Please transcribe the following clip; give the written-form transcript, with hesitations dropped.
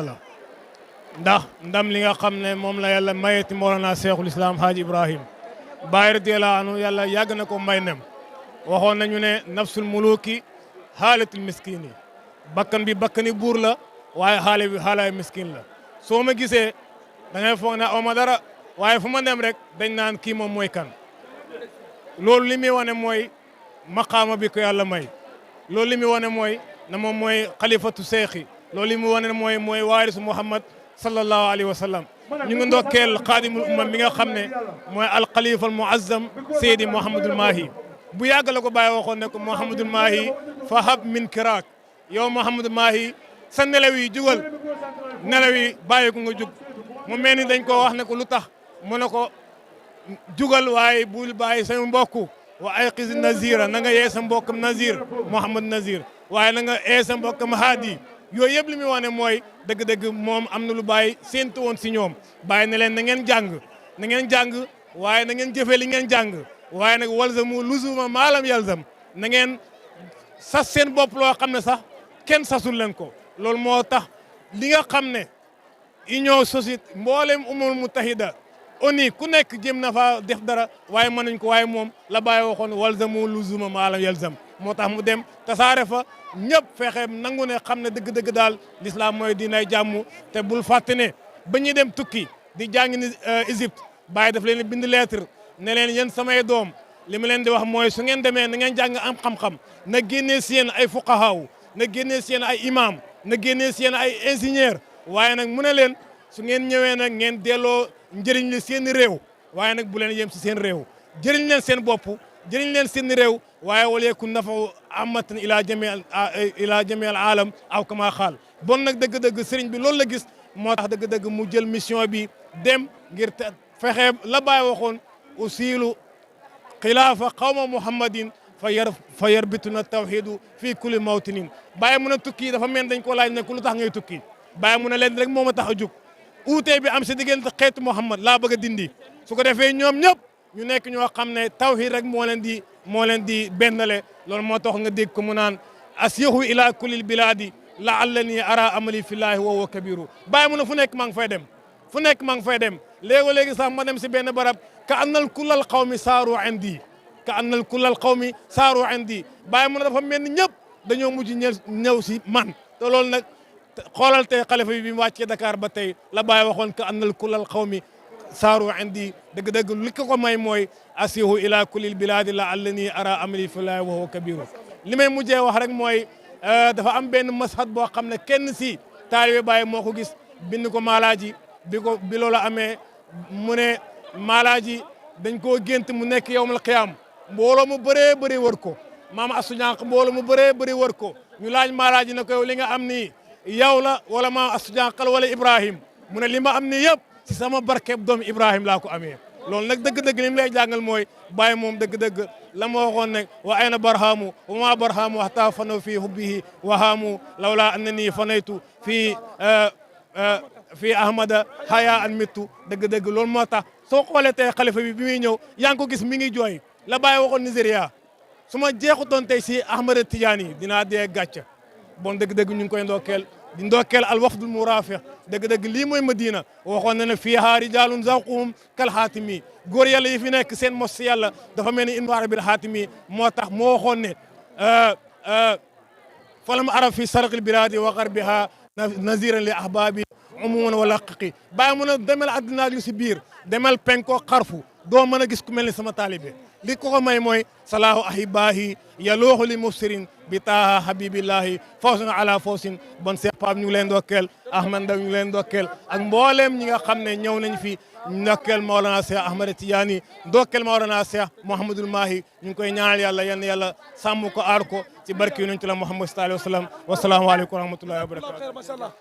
la ndax ndam li nga xam ne moom la yàlla mayeti Mawlana Cheikhul Islam Haji Ibrahim Baay radiyallahu anhu yàlla yàgg na ko may nem waxoon nañu ne nafsul muluki xaalatul miskini bakkan bi bakkani buur la waaye xaale bi xaalaay miskin la soo ma gisee da ngay foog ne aw ma dara waaye fu ma dem rek dañ naan kii moom mooy kan loolu li muy wane mooy maqaama bi ko yàlla may loolu li muy wane mooy ne moom mooy xalifatu seexi loolu li muy wane mooy waarisu Muhammad sallallahu alayhi wa sallam ñu ngi ndokkeel xaadimul umma mi nga xam ne mooy alxalifa al muazzam Seydi Mouhamadul Mahi bu yàgg la ko bàyyi waxoon ne ko Mouhamadul Mahi fa hab min kiraak yow Mouhamadul Mahi sa nelaw yi jugal nelaw yi bàyyi ko nga jug mu mel ni dañ ko wax ne ko lu tax mu ne ko jugal waaye bul bàyyi sa mbokk wa ayqiz nazira na nga yee sa mbokkam nazir Mouhamad nazir waaye na nga yee sa mbokkam haadi yooyu yëpp li muy wane mooy dëgg-dëgg moom am na lu bàyyi séentu woon si ñoom bàyyi ne leen na ngeen jàng waaye na ngeen jëfee li ngeen jàng waaye nag walzamu luzuma maalam yalzam na ngeen sas seen bopp loo xam ne sax kenn sasul leen ko loolu moo tax li nga xam ne union société mboolem umul mutahida ONU ku nekk jëm na fa def dara waaye mënuñ ko waaye moom la bàyyi waxoon walzamu luzuma maalam yalzam moo tax mu dem tasaare fa ñëpp fexe nangu ne xam ne dëgg-dëgg daal l'islam mooy diinay jàmm te bul fàtte ne ba ñuy dem tukki di jàngi ni Égypte bàyyi daf leen bind lettre ne leen yéen samay doom li ma leen di wax mooy su ngeen demee na ngeen jàng am xam-xam na génnee si yéen ay fuqahaaw na génnee si yéen ay imam na génnee si yéen ay ingénieur waaye nag mu ne leen su ngeen ñëwee nag ngeen delloo njëriñ li seen réew waaye nag bu leen yem si seen réew jëriñ leen seen bopp jëriñ leen seen réew waaye waleekun nafa amatan ila jami al alam aw kama xaal bon nag dëgg-dëgg sëriñ bi loolu la gis moo tax dëgg-dëgg mu jël mission bi dem ngir fexe la Baay waxoon usiilu xilaafa qawma muhammadin fa yarbituna tawxidu fii kulli mawtinin Baay mun a tukki dafa mel dañ ko laaj ne ku lu tax ngay tukki Baay mun a leen rek moo ma tax a jóg uutee bi am si diggante xeetu Muhammad laa bëgg a dindi su ko defee ñoom ñëpp ñu nekk ñoo xam ne tawhid rek moo leen di bennale loolu moo tax nga dégg ko mu naan asiyahu ila kullil biladi laallani ara amali fillahi wa huwa kabiru Baay mu ne fu nekk maa ngi fay dem fu nekk maa ngi fay dem léegi-léegi sax ma dem si benn barab ka annal kullal qawmi saaru indi ka annal kullal qawmi saaru indi Baay mu ne dafa mel ni ñëpp dañoo mujj ñëw si man te loolu nag xoolal tey xalifa bi mu wàccee Dakar ba tey la Baay waxoon ka annal kullal qawmi saaru indi dëgg-dëgg li ko may mooy asihu ila kullil biladi laallani ara amali fillahi wa huwa kabiru li may mujjee wax rek mooy dafa am benn mashad boo xam ne kenn si taalibe Baay moo ko gis bind ko maalaaji bi loolu amee mu ne maalaaji dañ koo gént mu nekk yawmal qiyaam mbooloo mu bëree bëri wër ko maama Astu Ñànq mbooloo mu bëree bëri wër ko ñu laaj maalaaji ne ko yow li nga am nii yow la wala maama Astu Ñànq wala Ibrahim mu ne li ma am nii yëpp si sama barkeeb doomu Ibrahim laa ko amee loolu nag dëgg-dëgg li mu lay jàngal mooy Baay moom dëgg-dëgg la ma waxoon ne wa ayna barhaamu wa ma barhaamu hatta fanaw fii hubbihi wahaamu lawla annani fanaytu fii ahmada haya an mittu dëgg-dëgg loolu moo tax soo xoolee tey xalifa bi muy ñëw yaa ngi ko gis mi ngi jooy la Baay waxoon Nigéria su ma jeexutoon tey si Ahmada Tidiane dinaa dee gàcce bon dëgg-dëgg ñu ngi koy ndokkeel di ndokkeel al wafdul murafih dëgg-dëgg lii mooy Madina waxoon na ne fiihaa rijaalun zawquhum kal xaatimi góor yàlla yi fi nekk seen mos si yàlla dafa mel ni inwaar bil xaatimi moo tax moo waxoon ne falam arab fi sarqil biladi wa garbiha naziran li ahbabi umuman wala qiqi Baay mun a demel àddina yu si biir demel penko xarfu doo mën a gis ku mel ni sama taalibe li ko may mooy salaahu ahibahi yalooxu li mufsirin bi taaha habibillahi fawsin ala fawsin bon Cheikh Pape ñu ngi leen ndokkeel Ahmad Ndaw ñu ngi leen ndokkeel ak mbooleem ñi nga xam ne ñëw nañ fi ndokkeel Mawlana Cheikh Ahmad Tidiane ndokkeel Mawlana Cheikh Mouhamadul Mahi ñu ngi koy ñaanal yàlla yenn yàlla sàmm ko aar ko ci barke yonent la Muhammad sallallahu alayhi wa sallam wasalaamu aleykum wa rahmatullahi wa barakatuh